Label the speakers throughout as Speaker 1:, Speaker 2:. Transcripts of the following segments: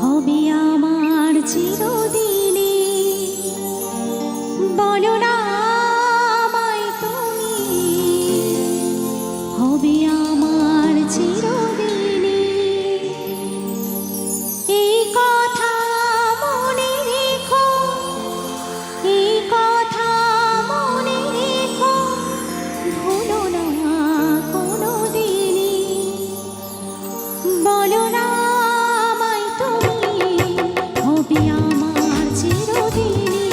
Speaker 1: হবে আমার চিরদিনে। বলো না আমায় তুমি, হবে আমার চিরদিনে। এই কথা মনে রেখো, এই কথা মনে রেখো, ভুলো না কোনো দিনই। বলো না আমায় তুমি, হবে আমার চিরদিনে।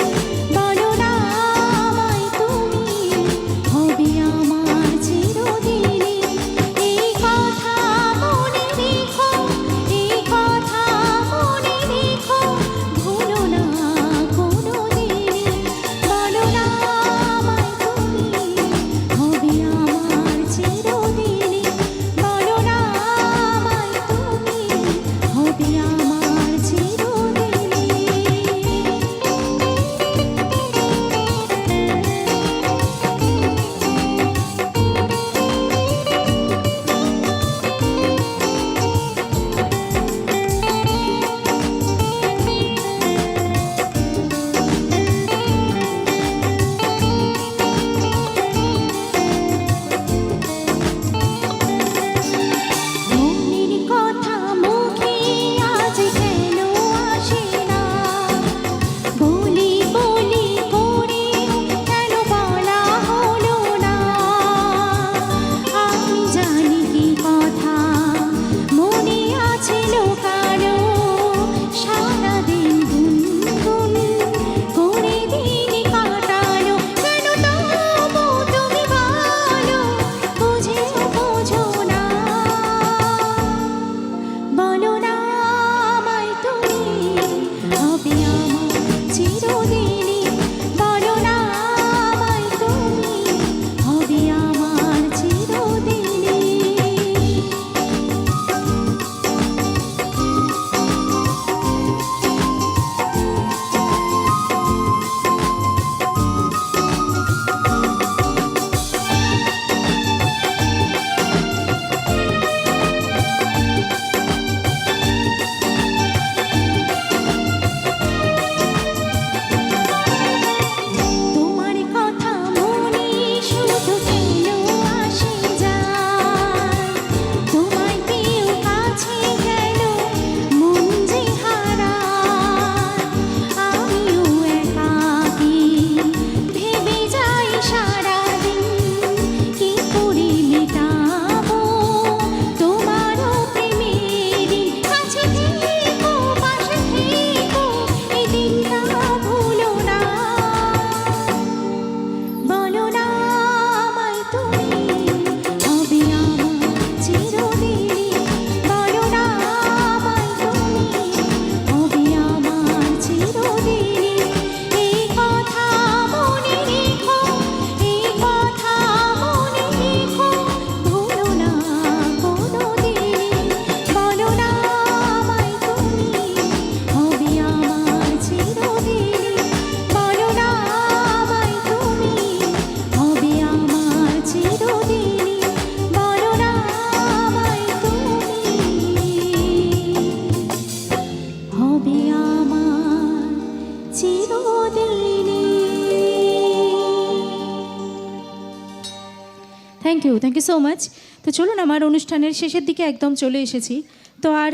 Speaker 1: বলো না আমায় তুমি, হবে আমার চিরদিনে। এই কথা মনে রেখো, এই কথা মনে রেখো, ভুলো না কোনো দিনই। বলো না আমায় তুমি, হবে আমার চিরদিনে। বলো না আমায় তুমি, হবে আমার চিরদিনে। মনের কথা মুখে আজ কেন আসে না? বলি বলি করে কেন বলা হলো না? আমি জানি কি কথা মনে আছে লোকানো, সারাদিন গুনগুন করে দিন কাটানো। কেন তবু তুমি বলো, বুঝেও বোঝো না? বলো না আমায় তুমি, হবে আমার চিরদিনে। বলো না আমায় তুমি, হবে আমার চিরদিনে। তোমার কথা মনে শুধু কেন আসে যায়? তোমায় পেয়ে কাছে গেল মন যে হারায়। আমিও একাকী ভেবে যাই সারাদিন, কি করে মেটাবো তোমারও প্রেমের ঋণ। কাছে থেকো, পাশে থেকো, এই দিনটা ভুলো না। বলো না আমায় তুমি, হবে আমার চিরদিনে। বলো না আমায় তুমি, হবে আমার চিরদিনে। এই কথা মনে রেখো, এই কথা মনে রেখো, ভুলো না কোনো দিনে। বলো না আমায় তুমি, হবে আমার চিরদিনে। বলো না আমায় তুমি, হবে আমার চিরদিনে। বলো না আমায় তুমি, হবে আমার চিরদিনে। Thank you so much. তো চলুন, আমার অনুষ্ঠানের শেষের দিকে একদম চলে এসেছি। তো আর